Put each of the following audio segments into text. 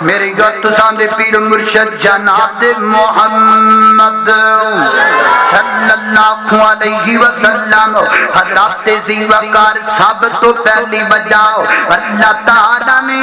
میری گتساں دے پیر مرشد جناب محمد صلی اللہ علیہ وسلم حضرات ذی وقار سب تو پہلی بجاؤ اللہ تعالیٰ نے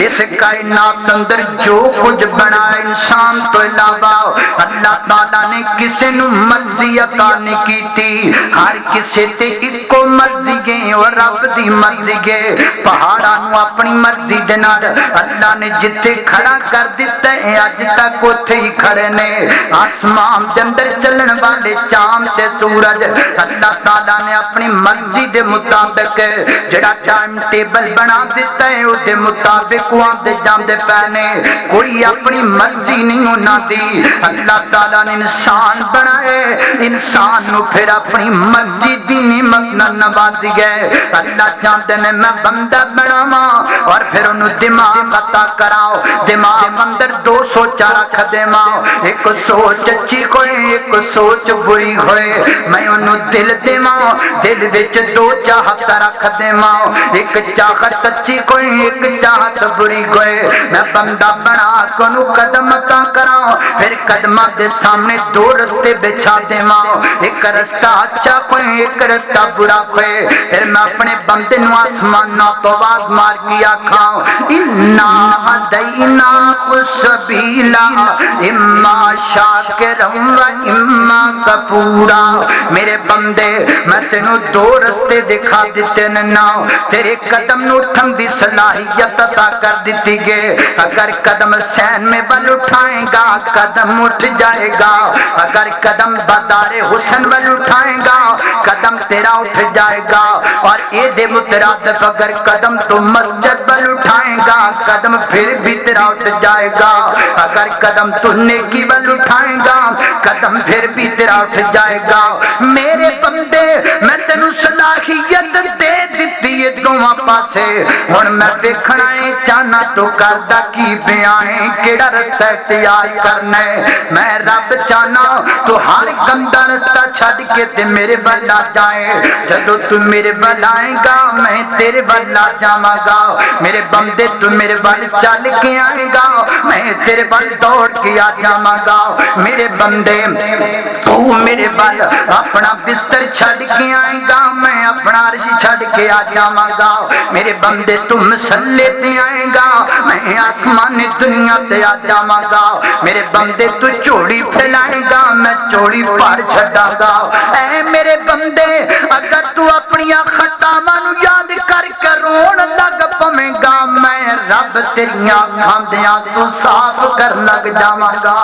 اس کائنات اندر جو کچھ بنایا انسان تو علاوہ اللہ تعالیٰ نے کسی نو مرضی عطا نہیں کیتی ہر کسی تے اکو مرضی گئے اور رب دی مرضی گئے پہاڑاں نو اپنی مرضی دے نال اللہ نے جتھے کھڑا کر دیتا ہے اج تک اوتھے ہی کھڑے نے آسمان دے اندر چلن والے چاند تے سورج اللہ تعالیٰ نے اپنی مرضی دے مطابق جڑا ٹائم ٹیبل بنا دیتا ہے او دے مطابق آندے جاندے پہنے کوئی اپنی مرضی نہیں ہونا دی اللہ تعالیٰ نے انسان بنائے انسان نو پھر اپنی مرضی دی نعمت نہ نواز گئے اللہ چاہتے نے میں بندہ بناواں اور پھر انہوں دماغ عطا کراؤ دماغ اندر دو سوچا رکھ دیواں ایک سوچ اچھی ہوئے ایک سوچ بری ہوئے میں انہوں دل دیواں دل وچ دو چاہت رکھ دیواں ایک چاہت اچھی ہوئے ایک چاہت بری ہوئے میں بندہ بنا کنو قدم عطا کراؤ پھر قدمہ دے سامنے دو رستے بچھا دیواں ایک رستہ اچھا ہوئے ایک رستہ برا ہوئے پھر میں اپنے بندے نو آسمانہ تو آواز مار کیا کھاؤ اِنَّا هَدَيْنَاهُ السَّبِيلَ اِمَّا شَاكِرًا وَإِمَّا كَفُورًا میرے بندے میں تینوں دو رستے دکھا دیتے نا تیرے قدم نو اٹھن دی صلاحیت عطا کر دیتی گے اگر قدم سین میں بل اٹھائیں گا قدم اٹھ جائے گا اگر قدم بدار حسن بل اٹھائیں گا قدم تیرا اٹھ جائے گا اور اے دے مترادف اگر قدم تو مسجد بل اٹھائیں گا قدم پھر بھی تیرا اٹھ جائے گا اگر قدم تو نیکی بل اٹھائیں گا قدم پھر بھی تیرا اٹھ جائے گا میرے بندے میں تینوں صلاحیت دے دیتی ہے دونوں پاسے ہن میں دیکھنا ہے چاہنا تو کردا کی بیان کیڑا رستہ اختیار کرنا ہے میں رب چاہنا تو ہر گندا رستہ چھڈ کے تے میرے ول آ جائے جدوں تو میرے ول آئے گا میں تیرے ول آ جاواں گا میرے بندے تو میرے ول چل کے آئے گا میں تیرے ول دوڑ کے آ جاواں گا میرے بندے تو میرے ول اپنا بستر چھڈ کے آئے گا میں اپنا عرش چھڈ کے آ جاواں گا میرے بندے تم مسلے تے آئے گا میں آسمان دنیا تے آ جاواں گا میرے بندے تو چوڑی پھیلائے گا میں چوڑی پار چھڈاں گا اے میرے بندے اگر تو اپنی خطاواں نو یاد کر کے رون لگ پویں گا میں رب تیریاں کھاندیاں تو صاف کر لگ جاواں گا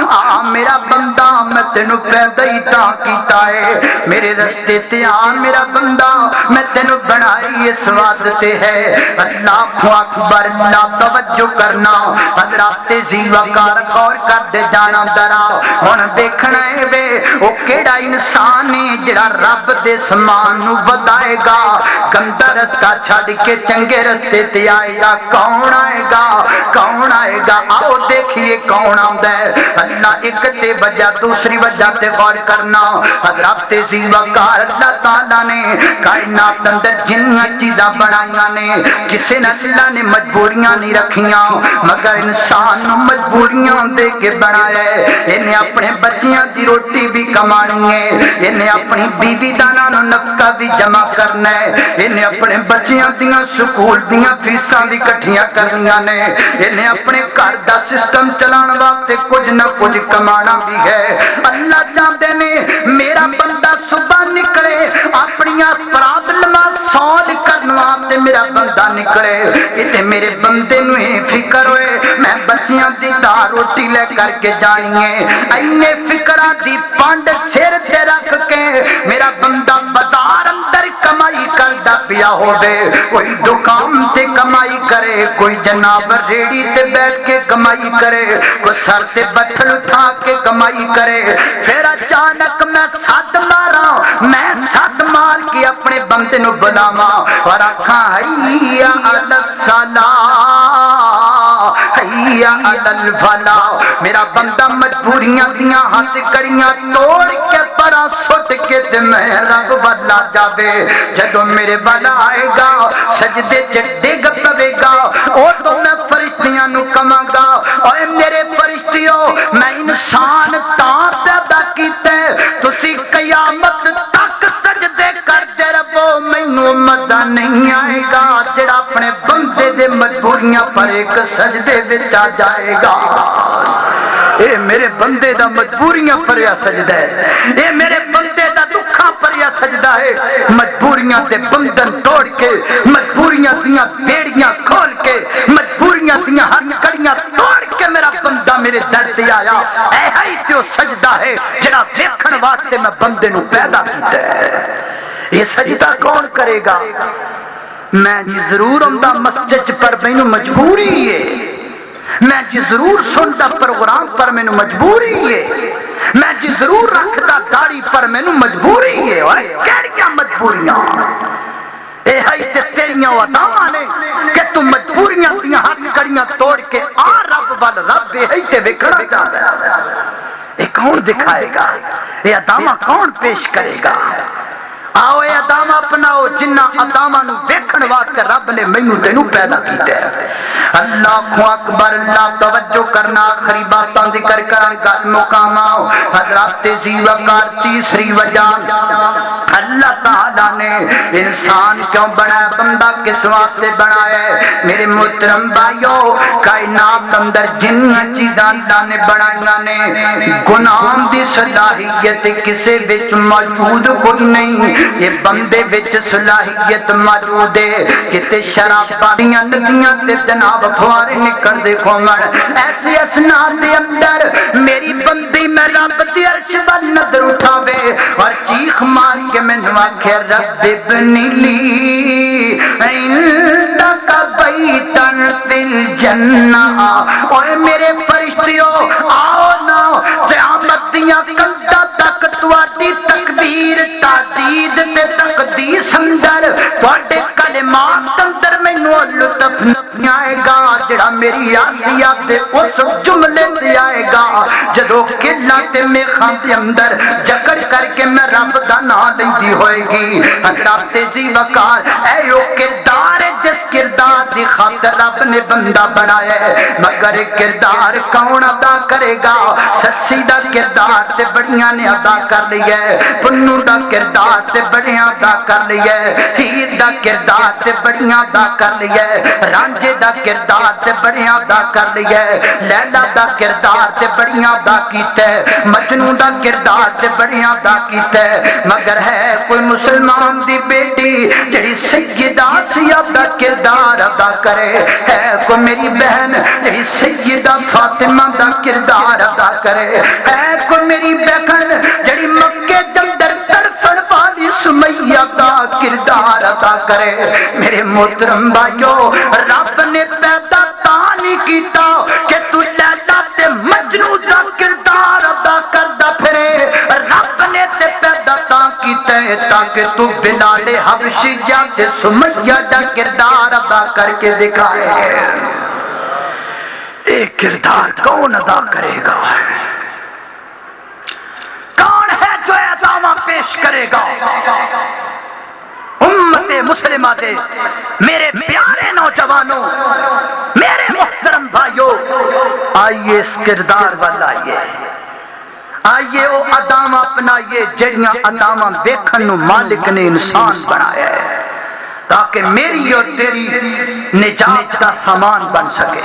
آ میرا بندہ میں تینوں پیدا ہی تاں کیتا ہے میرے رستے تے آ میرا بندہ میں تینوں بنائی اس واسطے ہے اللہ اکبر اللہ توجہ کرنا حضرات ذی وقار غور کر دے جانا درا ہن دیکھنا ہے وے او کیڑا انسان ہے جڑا رب دے سامان نو ودائے گا گندا رستہ چھڈ کے چنگے رستے تے آئے گا کون آئے گا آؤ دیکھیے کون آندا ہے اللہ ایک تے وجہ دوسری وجہ تے غور کرنا حضرات ذی وقار اللہ تعالیٰ نے کائنات اندر جنیاں چیزاں بنائیاں نے کسی نے اللہ نے مجبوریاں نہیں رکھیاں مگر انسان نو مجبوریاں دے کے بنایا ہے انہیں اپنے بچیاں دی روٹی بھی کمانی ہے انہیں اپنی بیوی دانا نو نفقہ بھی جمع کرنا ہے انہیں اپنے بچیاں دیاں سکول دیاں فیساں دی کٹھیاں کرنیاں نے انہیں اپنے گھر دا سسٹم چلان واسطے کچھ نہ کچھ کمانا بھی ہے اللہ چاہتے نے میرا بندہ صبح نکلے اپنی پرابلم سولو کرنے واسطے میرا بندہ نکلے تے میرے بندے نو فکر ہوئے میں بچیاں دی دا روٹی لے کر کے جانی ہے اینے فکرہ دی پانڈ سر سے رکھ کے میرا بندہ بازار اندر کمائی کردا پیا ہوے کوئی دکان تے کمائی کرے کوئی جناب ریڑی تے بیٹھ کے کمائی کرے کوئی سر سے بٹھل اٹھا کے کمائی کرے پھر اچانک میں ساتھ مارا میں ساتھ مار کے اپنے بندے نو بلاواں اور آکھاں حیا علی الصلاۃ حیا علی الفلاح میرا بندہ مجبوریاں دیاں ہاتھ کڑیاں توڑ کے پرا سٹ کے تے میں رب بدلا جاوے جدوں میرے والا آئے گا سجدے تے ڈگ پوے گا او تو میں فرشتے فرشتیاں نو کماں گا اوے میرے فرشتیو میں انسان تاں پیدا کیتا ہے تسی قیامت تک سجدے کرتے رہو مینوں مزہ نہیں آئے گا جڑا اپنے بندے دے مجبوریاں پر ایک سجدے وچ آ جائے گا اے میرے بندے دا مجبوریاں پر یا سجدہ ہے اے میرے بندے دا دکھاں پر یا سجدہ ہے مجبوریاں دے بندن توڑ کے مجبوریاں دیاں بیڑیاں کھول کے مجبوریاں دیاں ہتھکڑیاں توڑ کے میرا بندہ میرے در تے آیا اے ہی تے سجدہ ہے جڑا ویکھن واسطے میں بندے نو پیدا کیتا ہے یہ سجدہ کون کرے گا میں جی ضرور ہوندا مسجد پر مینوں مجبوری ہے میں جی ضرور سنتا پروگرام پر مینوں مجبوری ہے میں جی ضرور رکھتا داڑھی پر مینوں مجبوری ہے کیڑیاں مجبوریاں اے ہائی تے تیریاں عطاواں نے کہ تو مجبوریاں دیاں ہاتھ کڑیاں توڑ کے آ رب وال رب اے ہائی تے وکھنا چاہتا ہے اے کون دکھائے گا اے عطاواں کون پیش کرے گا آؤ اے ادام اپناؤ جنہ ادامہ نو ویکھن واسطے رب نے مینوں تینوں پیدا کیتا ہے اللہ اکبر اللہ توجہ کرنا آخری باتاں ذکر کرن گل مقام آؤ حضرات ذی وقار تیسری وجہ اللہ تعالیٰ نے انسان کیوں بنایا بندہ کس واسطے بنایا ہے میرے محترم بھائیو کائنات اندر جنیاں چیزاں اللہ نے بنائیاں نے گناہ دی صلاحیت کسے وچ موجود کوئی نہیں یہ بندے وچ صلاحیت موجود ہے کتے شراباں دیاں ندیاں تے جناب فوارے نکل دے کھومن ایسے اسنا دے اندر میری بندی میں رب دی عرش ول نظر اٹھاوے اور چیخ مار کے مینوں آکھے رب ابنی لی عندک بیتن فی الجنہ اوے میرے فرشتیو آؤ نا قیامت دیاں کنڈاں تک تواڈی تکبیر تعدید تے تقدیس اندر تواڈے کلمات اندر مینوں لطف نہیں آئے گا جڑا میری آسیہ تے اس جملے تے آئے گا جدو قلہ تے میخاں دے اندر جکڑ کر کے میں رب دا نام لیندی ہوئے گی حضرات ذی وقار اے او کردار جس کردار دی خاطر رب نے بندہ بنایا ہے مگر کردار کون ادا کرے گا سسی دا کردار تے بڑیاں نے ادا کر لیا ہے پنو دا کردار تے بڑیاں ادا کر لیا ہے ہیر دا کردار تے بڑیاں ادا کر لیا ہے رانجے دا کردار تے بڑیاں ادا کر لیا ہے لیلا دا کردار تے بڑیاں ادا کیتا ہے مجنوں دا کردار تے بڑیاں ادا کیتا ہے مگر ہے کوئی مسلمان دی بیٹی جڑی سیدہ آسیہ دا کردار ادا کرے ہے کوئی میری بہن جڑی سیدہ فاطمہ دا کردار ادا کرے ہے کوئی میری بہن جڑی مکے دندر تڑپن والی سمیہ دا کردار ادا کرے میرے محترم بھائیو رب نے پیدا تاں نہیں کیتا کہ تو لیلا تے مجنوں دا کردار ادا کردا پھرے رب نے تے پیدا تاں کیتا ہے تاکہ تو بلال حبشیہ تے سمیہ دا کردار ادا کر کے دکھائے ایک کردار کون ادا کرے گا کون ہے جو اعظامہ پیش کرے گا امت مسلمہ دے میرے پیارے نوجوانوں میرے محترم بھائیوں آئیے اس کردار والا آئیے وہ ادامہ اپنائیے جڑیاں ادامہ دیکھن نو مالک نے انسان بنایا ہے تاکہ میری اور تیری نجات کا سامان بن سکے